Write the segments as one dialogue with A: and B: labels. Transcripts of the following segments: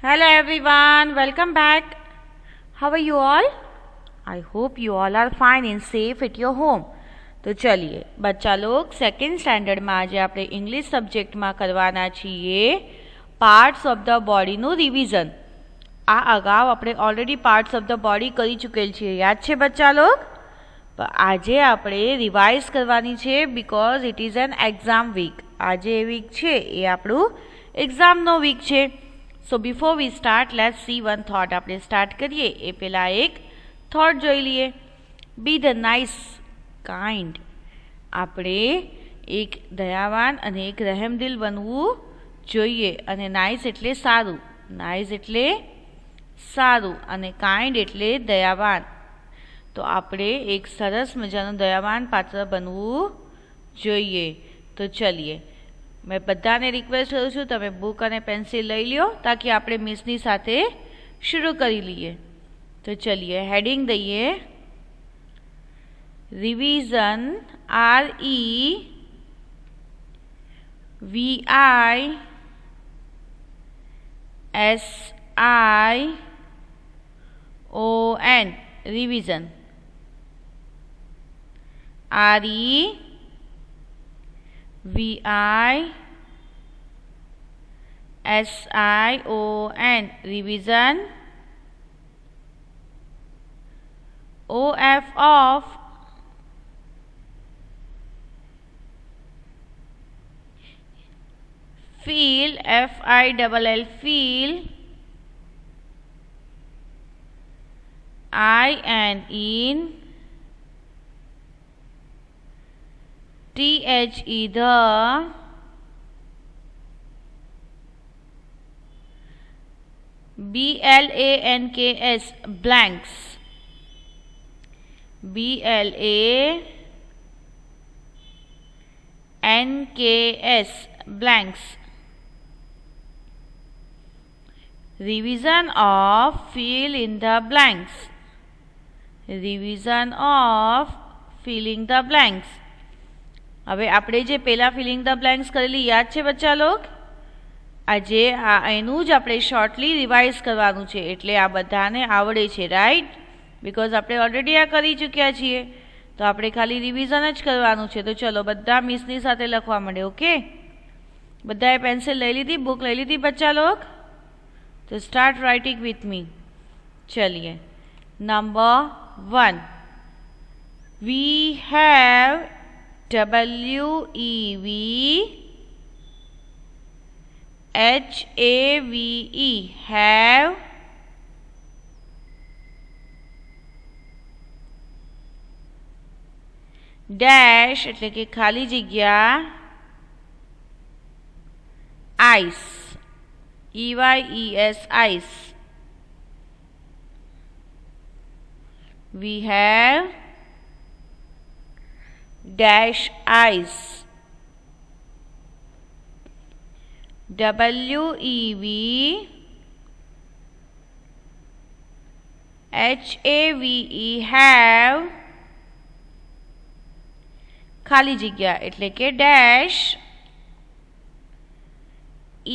A: Hello everyone, welcome back. How are you all? I hope you all are fine and safe at your home. તો ચલીએ બચ્ચા log second સ્ટાન્ડર્ડમાં આજે આપણે English સબ્જેક્ટમાં કરવાના છીએ parts of the બોડીનું revision. આ અગાઉ આપણે already parts of the body કરી ચૂકેલ છીએ, યાદ છે બચ્ચા લોગ? પણ આજે આપણે રિવાઇઝ કરવાની છે because it is an exam week. આજે એ વીક છે એ આપણું એક્ઝામનો વીક છે. So before we start let's see one thought. આપણે સ્ટાર્ટ કરીએ એ પહેલાં એક થોટ જોઈ લઈએ. Be the nice kind. આપણે એક દયાવાન અને એક રહેમદિલ બનવું જોઈએ. અને નાઇસ એટલે સારું, નાઇસ એટલે સારું અને કાઇન્ડ એટલે દયાવાન. તો આપણે એક સરસ મજાનું દયાવાન પાત્ર બનવું જોઈએ. તો ચલીએ, મેં બધાને રિક્વેસ્ટ કરું છું તમે બુક અને પેન્સિલ લઈ લ્યો તાકી આપણે મિસની સાથે શરૂ કરી લઈએ. તો ચલીએ હેડિંગ દઈએ revision. REVISION revision. REVISION revision. OF of feel, FILL feel. I and in. THE the. BLANKS blanks. BLANKS blanks. Revision of fill in the blanks. Revision of filling the blanks. હવે આપણે જે પહેલા filling the blanks કરેલી યાદ છે બચ્ચા log? આજે એનું જ આપણે શોર્ટલી રિવાઇઝ કરવાનું છે એટલે આ બધાને આવડે છે, રાઈટ? બિકોઝ આપણે ઓલરેડી આ કરી ચૂક્યા છીએ તો આપણે ખાલી રિવિઝન જ કરવાનું છે. તો ચલો બધા મિસની સાથે લખવા માંડે. ઓકે, બધાએ પેન્સિલ લઈ લીધી, બુક લઈ લીધી બચ્ચા લોગ? તો સ્ટાર્ટ રાઇટિંગ વિથ મી. ચલીએ number 1. We have WEVHAVE have dash એટલે કે ખાલી જગ્યા ice, EYES ice. We have dash ice. WEVHAVE have ખાલી જગ્યા એટલે કે dash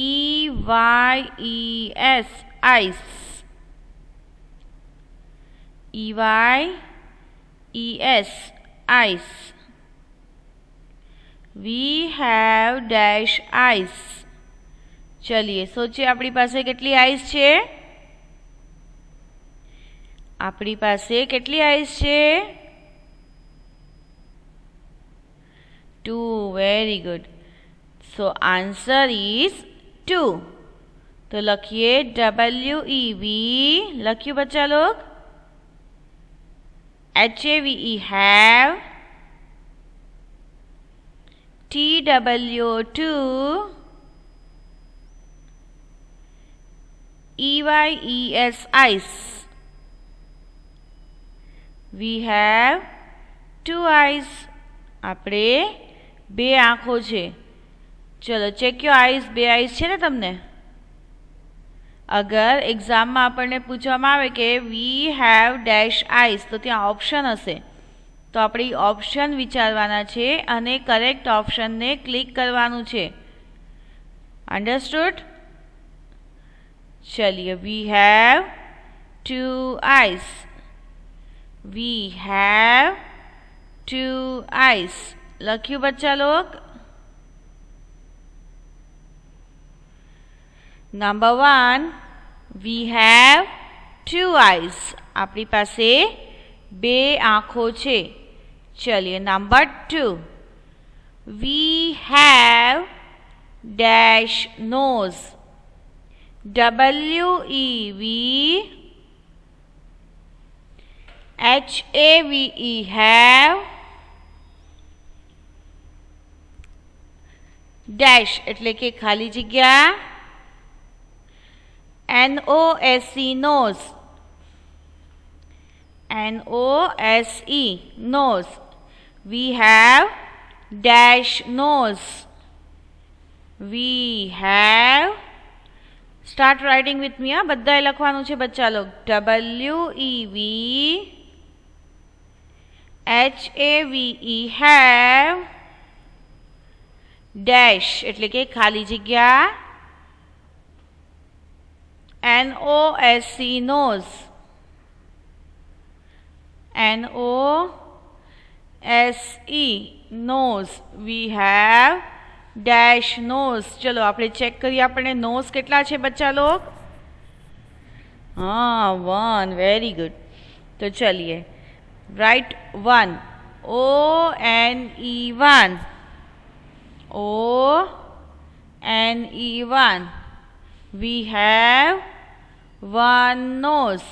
A: EYES ice. EYES ice. We have dash ice. ચલીએ સોચીએ આપણી પાસે કેટલી આઈસ છે? આપણી પાસે કેટલી આઈસ છે? 2. Very good. So answer is 2. તો લખીએ WEV. લખ્યું બચ્ચા log? HAVE have. TWO2 EYES ice. We have 2 eyes. આપણે 2 આંખો છે. ચલો ચેક યોર આઈસ. 2 આઈસ છે ને તમને? અગર એક્ઝામમાં આપણને પૂછવામાં આવે કે વી હેવ ડેશ આઈસ તો ત્યાં ઓપ્શન હશે તો આપણે ઓપ્શન વિચારવાના છે અને કરેક્ટ ઓપ્શનને ક્લિક કરવાનું છે. અંડરસ્ટુડ? चलिए we have 2 eyes. We have 2 eyes. લખ્યું બચ્ચા લોગ. Number 1 we have 2 eyes. આપણી પાસે 2 આંખો છે. ચલિए number 2 we have dash nose. WEVHAVE have dash એટલે કે ખાલી જગ્યા. NOSE nose. NOSE nose. We have dash nose. We have start writing with me. બધાએ લખવાનું છે બચ્ચા લોગ. WEVHAVE have dash એટલે કે ખાલી જગ્યા. NOSE nose. NOSE nose. We have dash nose. ચલો આપણે ચેક કરીએ આપણે નોઝ કેટલા છે બચ્ચા લોગ. हाँ 1. Very good. તો ચલિए right 1. ONE1. ONE1. We have 1 nose.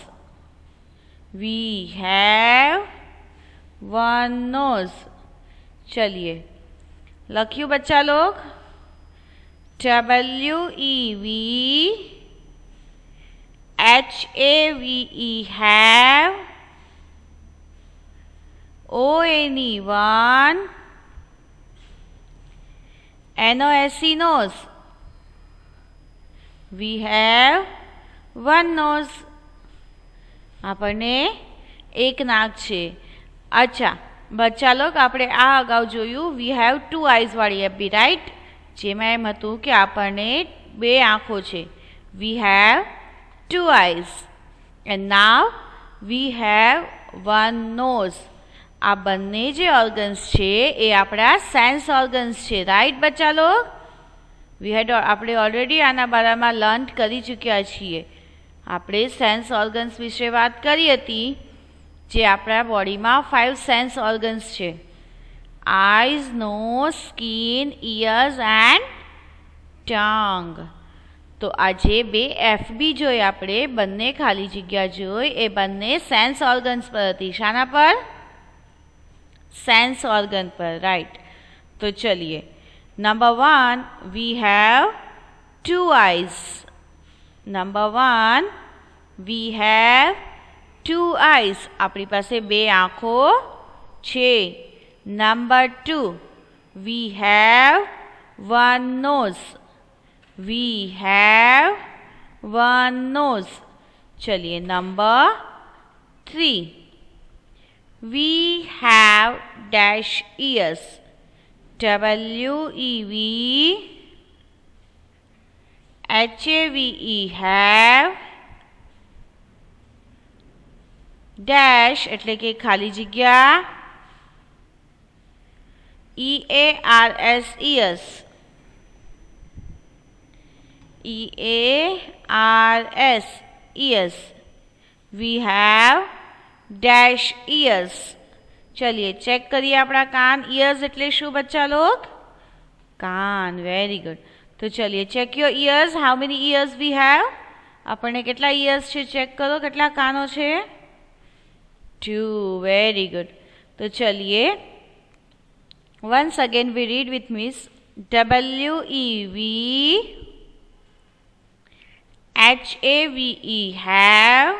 A: We have 1 nose. चलिए લખ્યું બચ્ચા log. WEVHAVE have. ONE1 NOSE nose. We have 1 nose. આપણને એક નાક છે. અચ્છા બચ્ચા લોગ આપણે આ અગાઉ જોયું વી હેવ 2 eyes વાળી એપી રાઈટ. જેમાં એમ હતું કે આપણને 2 આંખો છે. We have 2 eyes and now we have 1 nose. આ બંને જે ઓર્ગન્સ છે એ આપણા સેન્સ ઓર્ગન્સ છે રાઈટ બચ્ચા લોગ. આપણે ઓલરેડી આના બારામાં લર્ન કરી ચૂક્યા છીએ. આપણે સેન્સ ઓર્ગન્સ વિશે વાત કરી હતી જે આપણા બોડીમાં 5 સેન્સ ઓર્ગન્સ છે. Eyes, nose, skin, ears and tongue. તો આજે 2 FB જોઈ આપણે બંને ખાલી જગ્યા જોઈ એ બંને સેન્સ ઓર્ગન્સ પર હતી. શાના પર? સેન્સ ઓર્ગન પર રાઈટ. તો ચલિए number 1 we have 2 eyes. Number 1 we have 2 eyes. આપણી પાસે 2 આંખો છે. Number 2 we have 1 nose. We have 1 nose. ચલિए number 3 we have dash ears. WEVHAVE have dash એટલે કે ખાલી જગ્યા. EARS ears. EARS ears. We have dash ears. चलिए चेक करिए अपना कान. ईयर्स એટલે શું બચ્ચા લોગ? કાન. Very good. તો ચલિए check your ears. How many ears we have? આપણને કેટલા ઈયર્સ છે ચેક કરો. કેટલા કાનો છે? 2. Very good. તો ચલિए once again we read with miss. WEVHAVE have.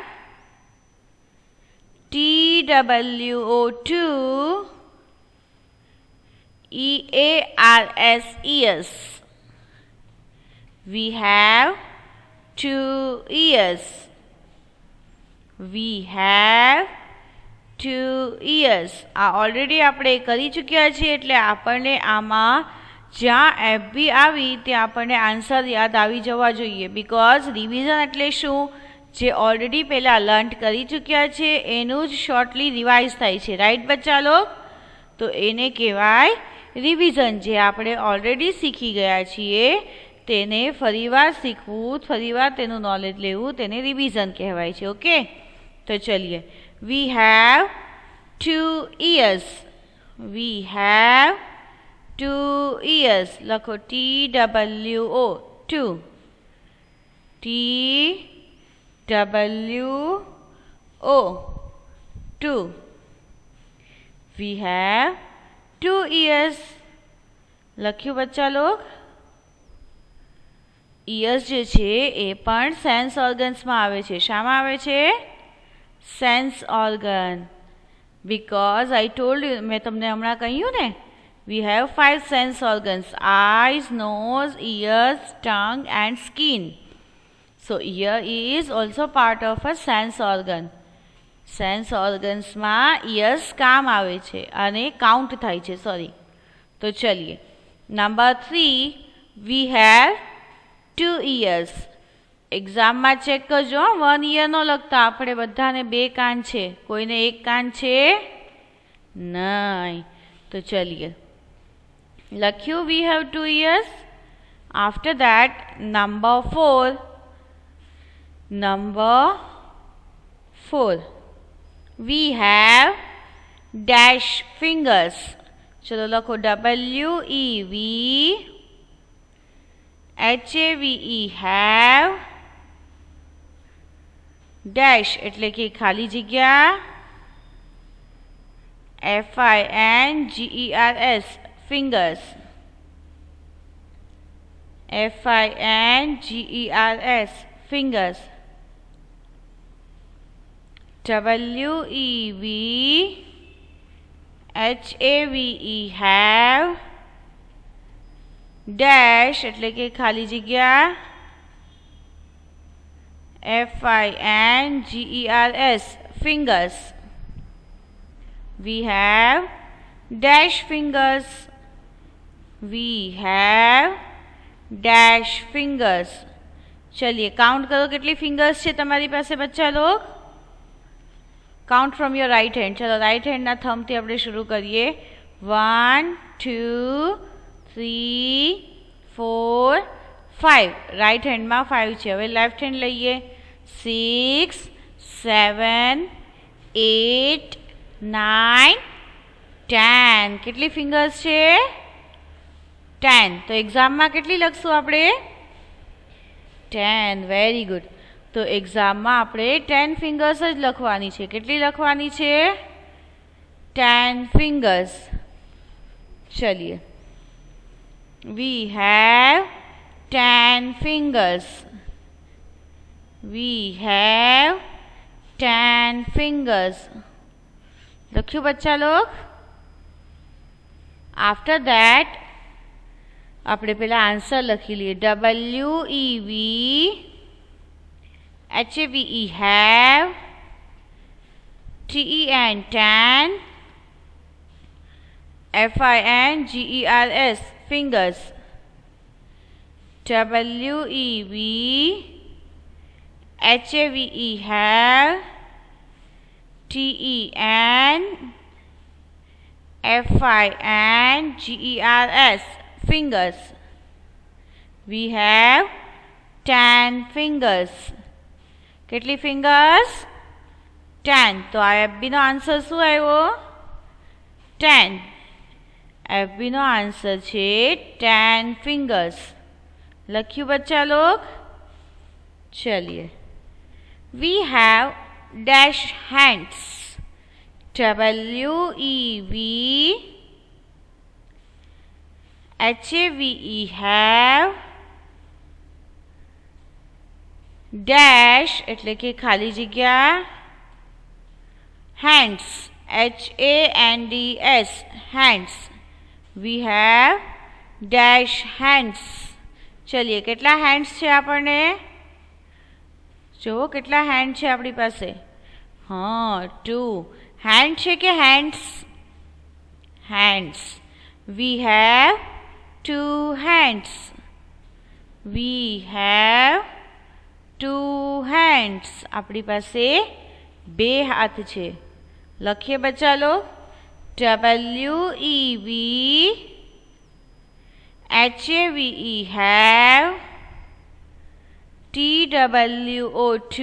A: TWO2 EARS ears. We have 2 ears. We have 2 ears. આ ઓલરેડી આપણે કરી ચૂક્યા છીએ એટલે આપણને આમાં જ્યાં એફ બી આવી ત્યાં આપણને આન્સર યાદ આવી જવા જોઈએ, બિકોઝ રિવિઝન એટલે શું? જે ઓલરેડી પહેલાં લર્ન કરી ચૂક્યા છે એનું જ શોર્ટલી રિવાઇઝ થાય છે, રાઈટ બચ્ચા લોગ? તો એને કહેવાય રિવિઝન. જે આપણે ઓલરેડી શીખી ગયા છીએ તેને ફરીવાર શીખવું, ફરીવાર તેનું નોલેજ લેવું, તેને રિવિઝન કહેવાય છે. ઓકે, તો ચલીએ. We have 2 ears. We have 2 ears. લખો TWO 2. TWO 2. We have 2 ears. લખ્યું બચ્ચા લોગ? ઇયર્સ જે છે એ પણ સેન્સ ઓર્ગન્સમાં આવે છે. શામાં આવે છે? Sense organ. Because I told you, મેં તમને હમણાં કહ્યું ને, we have 5 sense organs: eyes, nose, ears, tongue and skin. So ear is also part of a sense organ. Sense ઓર્ગન્સમાં ઇયર્સ કામ આવે છે અને કાઉન્ટ થાય છે, સોરી. તો ચલીએ. Number 3, we have 2 ears. એક્ઝામમાં ચેક કરજો, 1 ear નો લખતા. આપણે બધાને 2 કાન છે, કોઈને 1 કાન છે નહીં. તો ચલીએ. લખ્યું વી have 2 ears. After that number 4. Number 4, we have dash fingers. ચલો લખો WEV HAVE have dash એટલે કે ખાલી જગ્યા FINGERS fingers. FINGERS fingers. WEV HAVE have dash એટલે કે ખાલી જગ્યા FINGERS fingers. We have dash fingers. We have dash fingers. ચલિए કાઉન્ટ કરો કેટલી ફિંગર્સ છે તમારી પાસે બચ્ચા લોગ? Count from your right hand. ચલો રાઇટ હેન્ડના થંબથી આપણે શરૂ કરીએ. 1 2 3 4 5. રાઇટ હેન્ડમાં 5 છે. હવે લેફ્ટ હેન્ડ લઈએ. 6 7 8 9 10. કેટલી ફિંગર્સ છે? 10. તો એક્ઝામમાં કેટલી લખશું આપણે? 10. Very good. તો એક્ઝામમાં આપણે 10 ફિંગર્સ જ લખવાની છે. કેટલી લખવાની છે? 10 ફિંગર્સ. ચલીએ. We have 10 fingers. We have 10 fingers. લખ્યું બચ્ચા લોગ? આફ્ટર દેટ આપણે પેલા આન્સર લખી લઈએ. WEV HAVE have TEN 10 FINGERS fingers. WEV HAVE have TEN FINGERS fingers. We have 10 fingers. કેટલી ફિંગર્સ? 10. તો આ FBનો આન્સર શું આવ્યો? 10. FBનો આન્સર છે 10 fingers. લખ્યું બચ્ચા log? ચલિए. We have dash hands. WEV HAVE have dash એટલે કે ખાલી જગ્યા hands HANDS hands. We have dash hands. ચલીએ કેટલા hands છે આપણને? જુઓ કેટલા hand છે આપણી પાસે? હા 2. hand છે કે hands? hands. We have two hands. We have two hands. આપણી પાસે બે હાથ છે. લખીએ બચ્ચા log. WEVHAVE have. TWO2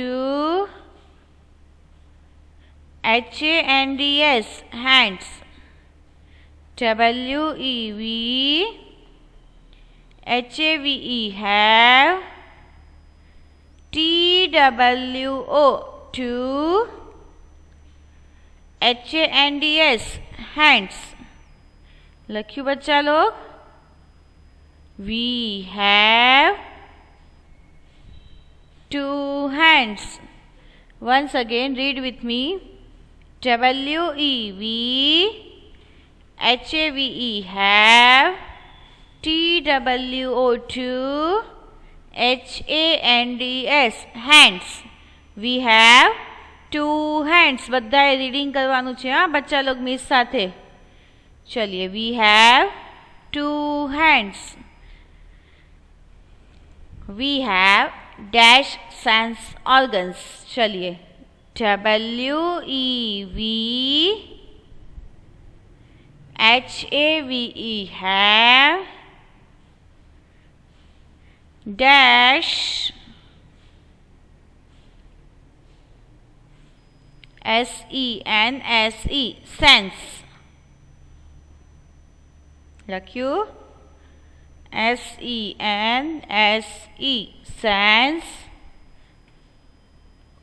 A: HANDS hands. WEVHAVE have. TWO2 HANDS hands. લખ્યું બચ્ચા log. We have two hands. Once again, read with me. WEVHAVE have. TWO2 HANDS hands. We have two hands. બધાએ રીડિંગ કરવાનું છે હા બચ્ચા log miss સાથે. ચલિए. We have two hands. We have dash sense organs. चलिए. WEVHAVE have dash SENSE sense. લખ્યું. SENSE sense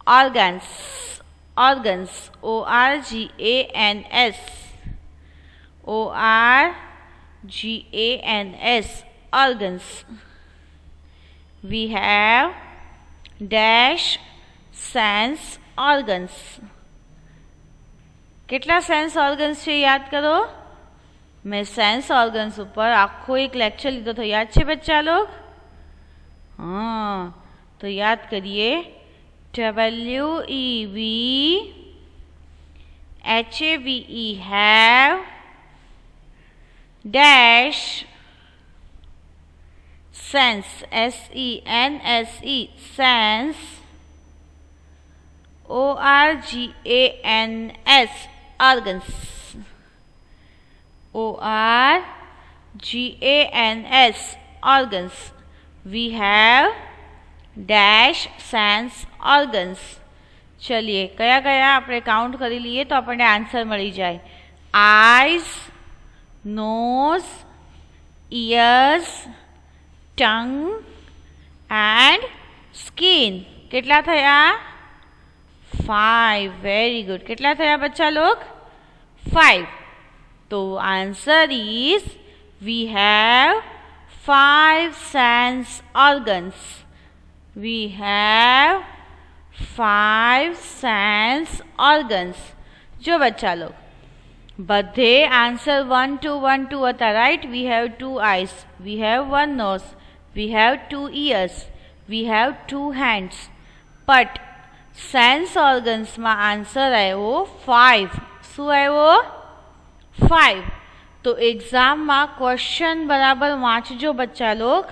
A: organs. Organs. ORGANS. ORGANS organs. We have dash sense organs. કેટલા sense organs છે યાદ કરો. મેં સેન્સ ઓર્ગન્સ ઉપર આખો એક લેક્ચર લીધો હતો. યાદ છે બચ્ચા લોગ? હા, તો યાદ કરીએ. WEVHAVE have dash sense. SENSE sense ORGANS organs. ORGANS organs. We have dash sense organs. चलिए कया कया આપણે કાઉન્ટ કરી લઈએ તો આપણને આન્સર મળી જાય. Eyes, nose, ears, tongue and skin. કેટલા થયા? 5. Very good. કેટલા થયા બચ્ચા લોગ? 5. તો answer is we have 5 sense organs. We have 5 sense organs. જો બચ્ચા લોગ બધે આન્સર 1 2 1 2 હતા right. We have 2 eyes, we have 1 nose, we have 2 ears, we have 2 hands. But sense organs માં આન્સર આવ્યો 5. શું આવ્યો? 5. તો એક્ઝામમાં ક્વેશ્ચન બરાબર વાંચજો બચ્ચા લોગ.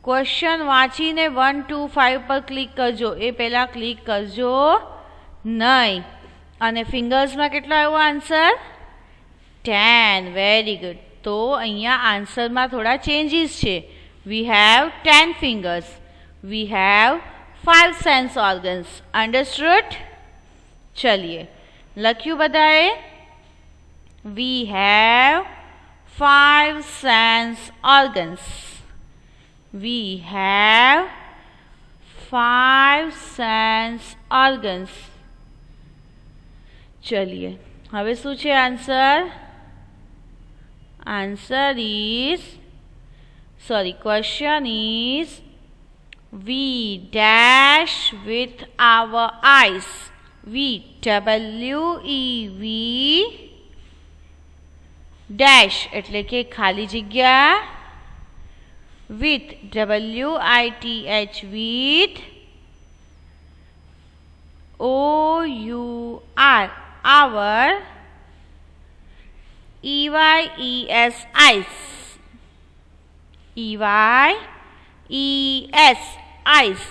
A: ક્વેશ્ચન વાંચીને 1 2 5 પર ક્લિક કરજો. એ પહેલાં ક્લિક કરજો નહીં. અને ફિંગર્સમાં કેટલો આવ્યો આન્સર? 10. Very good. તો અહીંયા આન્સરમાં થોડા ચેન્જીસ છે. We have 10 fingers. We have 5 sense organs. Understood? ચલીએ લખ્યું બધાએ. We have 5 sense organs. We have 5 sense organs. चलिए હવે શું છે answer? Answer is question is we dash with our eyes. We WEV dash એટલે કે ખાલી જગ્યા with WITH with OUR our EYES eyes. EYES eyes.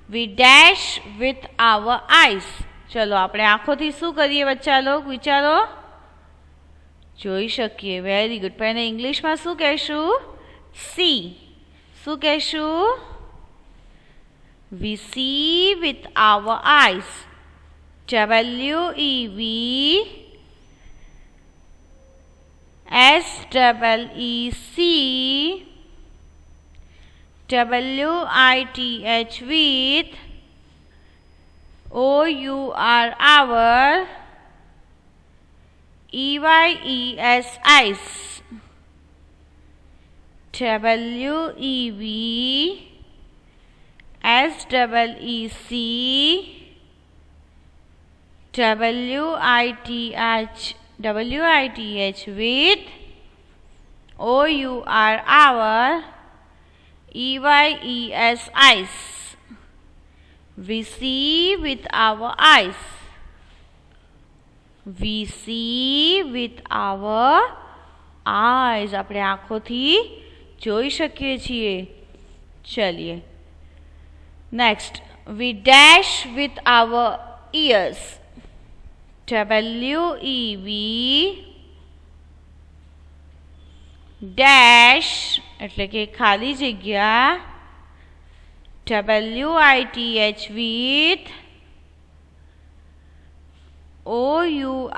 A: We dash with our eyes. ચલો આપણે આંખોથી શું કરીએ બચ્ચા લોગ વિચારો જોઈ શકીએ વેરી ગુડ પણ એને ઇંગ્લિશમાં શું કહેશું સી શું કહેશું we see with our eyes. WEVSEECWITH with OUR EYES eyes. WEVSEECWITH with OUR EYES eyes. We see with our eyes. We see with our eyes. આપણે આંખોથી જોઈ શકીએ છીએ ચલિए next we dash with our ears. WEV dash એટલે કે ખાલી જગ્યા WITH with OUR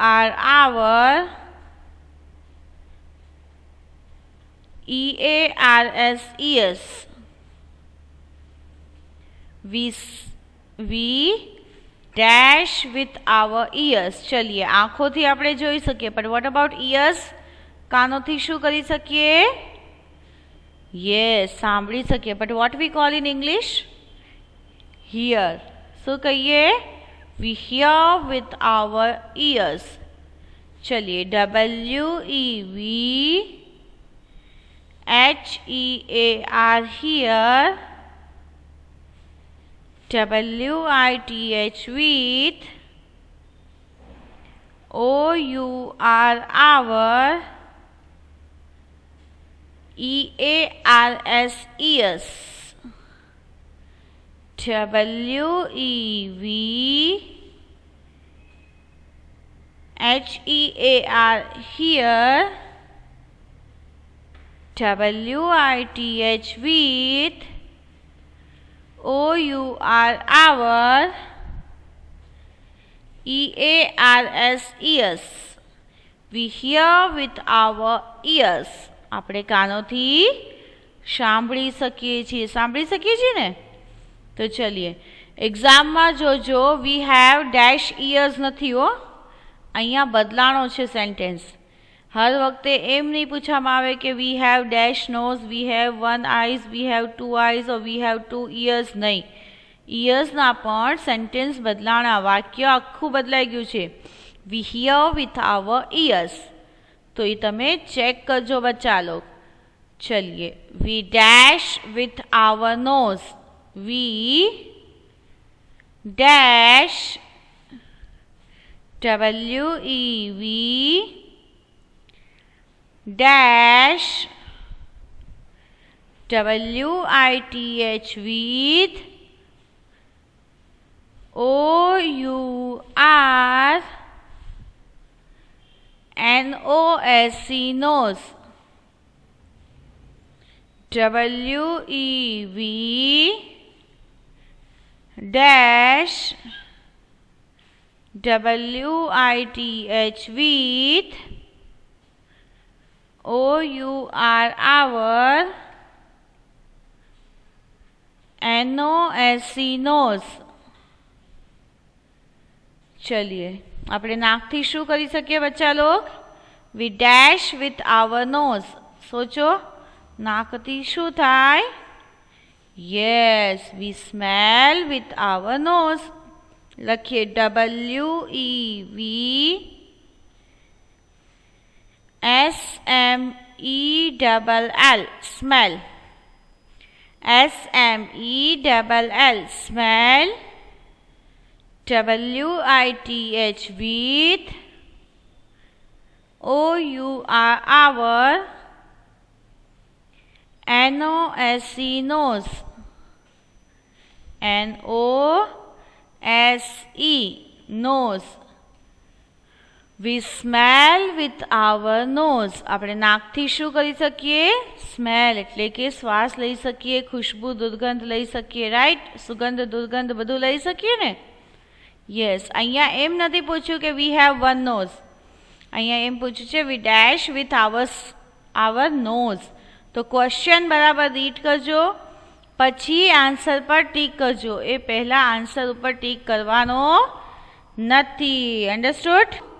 A: EARS ears. We dash with our ears. ચલીએ આંખોથી આપણે જોઈ શકીએ પણ what about ears? કાનોથી શું કરી શકીએ yes સાંભળી શકીએ but what we call in English hear. શું કહીએ we hear with our ears. ચલીએ WEVHEAR hear. WITH with OUR EARS ears. WEVHEAR hear. WITH with OUR EARS ears. We hear with our ears. આપણે કાનોથી સાંભળી શકીએ છીએ ને તો ચલીએ એક્ઝામમાં જોજો વી હેવ ડેશ ઇયર્સ નથી હો અહીંયા બદલાણો છે સેન્ટેન્સ હર વખતે એમ નહીં પૂછવામાં આવે કે we have dash nose we have one eyes we have two eyes or we have two ears નહીં ઇયર્સના પણ સેન્ટેન્સ બદલાણા વાક્ય આખું બદલાઈ ગયું છે we hear with our ears तो ये तमे चेक करजो बच्चा लोग चलिए we dash with our nose we dash WEV dash WITH with OUR NOSE nose. WEV dash WITH with OUR NOSE nose. चलिए આપણે નાકથી શું કરી શકીએ બચ્ચા લોગ we dash with our nose સોચો નાકથી શું થાય yes we smell with our nose લખીએ WEV SMELL smell SMELL smell WITH with OUR N-O-S-E, nose. N-O-S-E, nose. We smell with our nose. આપણે નાકથી શું કરી શકીએ? સ્મેલ એટલે કે શ્વાસ લઈ શકીએ, ખુશ્બુ દુર્ગંધ લઈ શકીએ, રાઈટ? સુગંધ દુર્ગંધ બધું લઈ શકીએ ને? યસ. અહીંયા એમ નથી પૂછ્યું કે વી હેવ વન નોઝ. અહીંયા એમ પૂછ્યું છે વી ડેશ વિથ આવર નોઝ. તો ક્વેશ્ચન બરાબર રીડ કરજો, પછી આન્સર પર ટીક કરજો. એ પહેલાં આન્સર ઉપર ટીક કરવાનો નથી. અન્ડરસ્ટુડ?